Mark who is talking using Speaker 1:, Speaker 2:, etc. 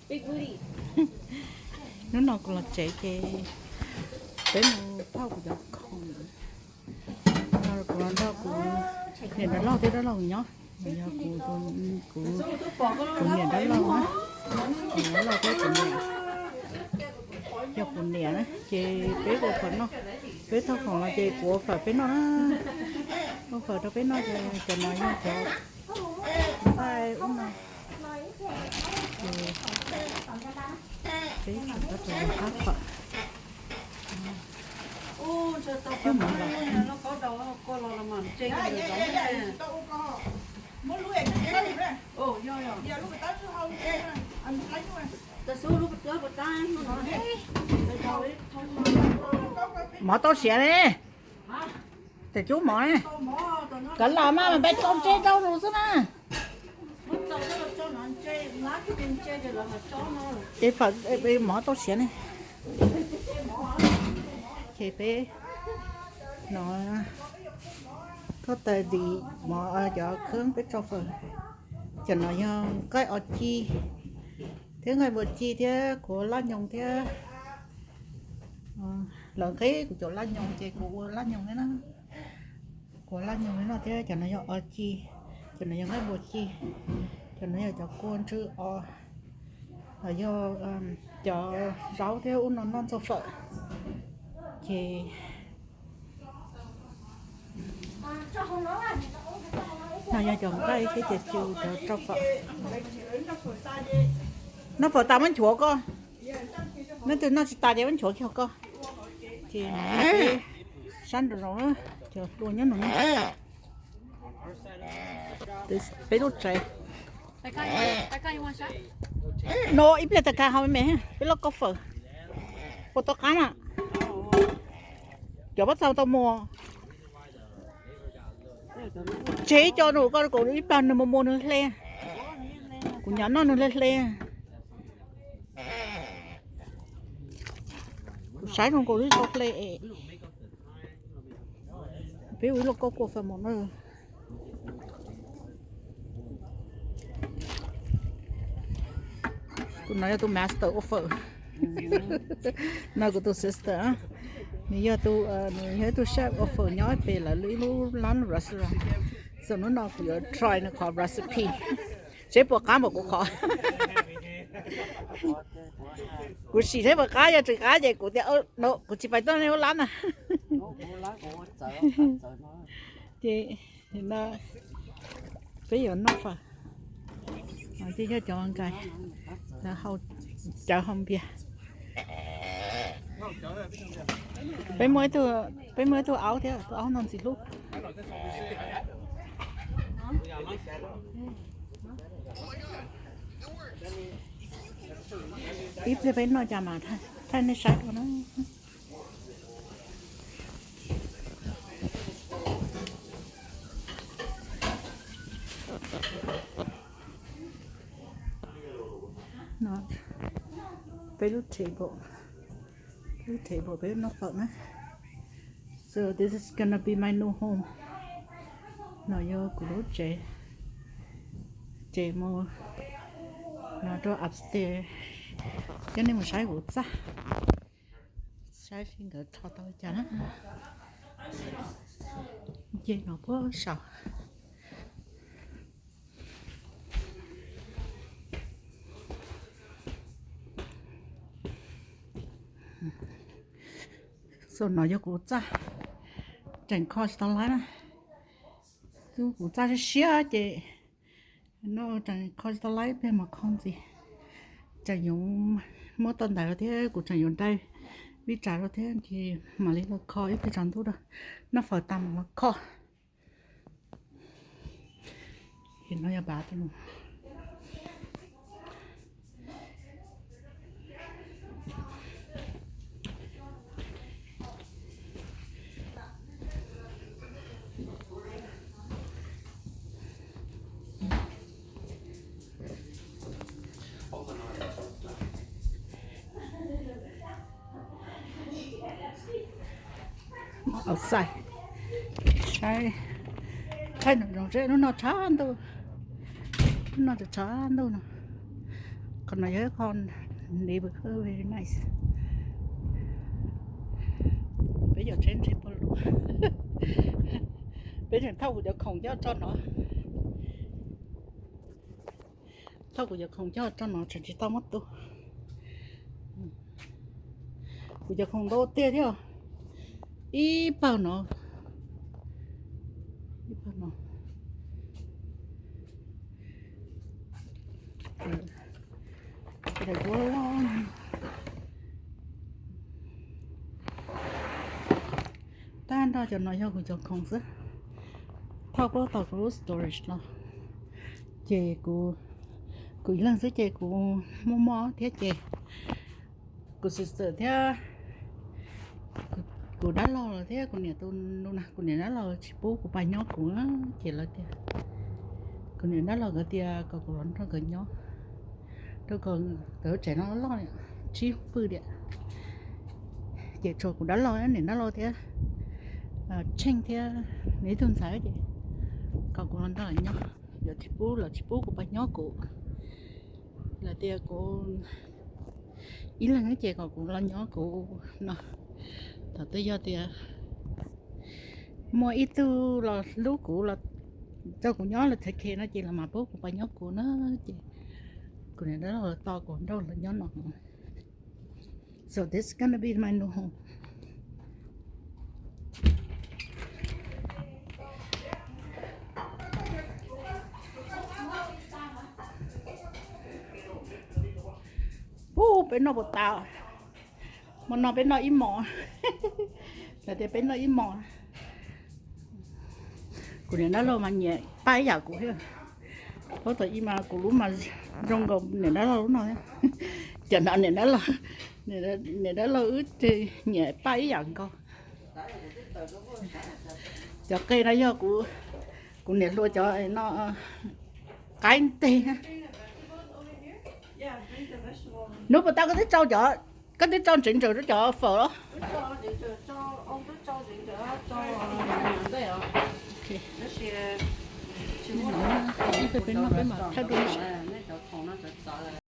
Speaker 1: Big booty.
Speaker 2: nó còn là chạy cái tới nó phao của giặc không nó còn đó của hiện đó lo tới đó lo nhá bây giờ của hiện đó lo á nó lo tới của hiện cho của hiện á chị bé của phần nó bé thao còn là chị của phải bé nó không phải đâu bé nó cho nó như cho ai uống nào bé phải có thể khác phải
Speaker 3: ô cho tao có mà nó có đầu có lo là mà chơi cái gì đó
Speaker 4: muốn lúa cái gì đấy
Speaker 3: ô yo yo
Speaker 4: giờ lúc ta chưa hông anh lấy luôn
Speaker 3: ta số lúc đó bữa ta nó nói
Speaker 2: mở to xẻ đi để chú mở đi cả làm mà bé con chơi đâu rồi sao mà để phải bé mở to xẻ này thì bé nó có tài gì mở cho khương bé cho phần cho nó như cái ở chi thế ngày một chi thế của lá nhung thế lần cái của chỗ lá nhung thì của lá nhung đấy nó của lá nhung đấy nó thế cho nó như ở chi cho nó như cái một chi cho nó như cho con chữ ở do cho rau theo nó non cho phở thì nào giờ chồng cái chiều cho phở nó phở tao bánh chuột con nó từ nó chỉ tài để bánh chuột cho con thì sẵn rồi nó chờ luôn nhớ nó từ bé đốt trái
Speaker 1: Tại sao you want shot?
Speaker 2: nó ít là tất cả họ mẹ bé lo có phở có tao cá mà giờ bắt sau tao mua chế cho nó con cổ ít bàn nó mua nó le của nhà nó le sáng không có đi sọc le bé uống lo có của phần một nữa tôi nói tôi master offer nói của tôi sister bây giờ tôi chef offer nhói về là lưỡi lú lán restaurant sau nó nói của try nó có recipe chế bộ cá mà cũng khó của chị thấy bộ cá giờ chỉ cá vậy của tiệm nó của chị phải tôi nấu lán à thì nó bây giờ nó phải chỉ cho chọn cái là hậu chợ không bia bây mới tôi áo thế tôi áo non gì lúc ít để bên nó chả mà thay nó sạch của nó not very table very not fun so this is gonna be my new home nó yo của nó chế mua nó cho upstairs cho nên một sai của ta sai finger thao tao cho nó chế nó có sao so nó cho của ta chẳng có tao lại chú của ta sẽ xia chị nó chẳng có tao lại bên mà không gì chẳng dùng mỗi tuần đại thế của chẳng dùng đây vì trả rồi thế thì mà lấy nó kho ít cái chẳng tốt đâu nó phải tầm mà kho thì nó là bà tôi luôn outside sai thấy nó rong rễ nó chán đâu nó chán đâu nè con này nhớ con neighborhood very nice. Bây giờ trên xe luôn. Bây giờ thâu của không cho nó. Thâu của không cho nó chỉ tao mất tu. Của không đâu tiền chứ. Ý bao nó. Ý bao nó. Cái này quá long. Tan ra cho nó cho không sức. Thao có tàu cold storage nó. Chè của lần dưới chè của mò thế chè. Của sister thế. Của đã lo là thế, của nhà tôi luôn nè, của nhà đã lo chỉ bố của bà nhóc của chị là thế. Của nhà đã lo cái tia có của nó cái nhóc. Tôi còn tớ trẻ nó lo này, chi phư điện. Chị trò của đã lo á, nên đã lo thế. Tranh thế, mấy tuần sáng vậy. Còn của nó là nhóc. Giờ chỉ bố của bà nhóc của là tia của ý là cái chị còn của nó nhóc của nó. Thật tới giờ thì mua ít tu là lúc cũ là cho của nhỏ là thịt kia nó chỉ là mà bố của bà nhóc của nó chị của này đó là to còn đâu là nhỏ nó. So this is gonna be my new home. Bên nó bột tàu mà nó bên nó im mỏ là để bên nó im mỏ của nó lo mà nhẹ tay giả của hết có thể im mà của lúc mà trong gồm này nó lo lúc nào nhé chẳng hạn này nó lo ướt thì nhẹ tay giả con cho cây nó do của này lo cho nó cái tê ha. Nếu mà tao có thích cho có thích cho chỉnh rồi nó cho phở đó.
Speaker 3: cho ông cứ cho gì đó cho đây à. Nó sẽ chỉ muốn nó
Speaker 2: bên mà thay đổi.
Speaker 3: nó cho nó sẽ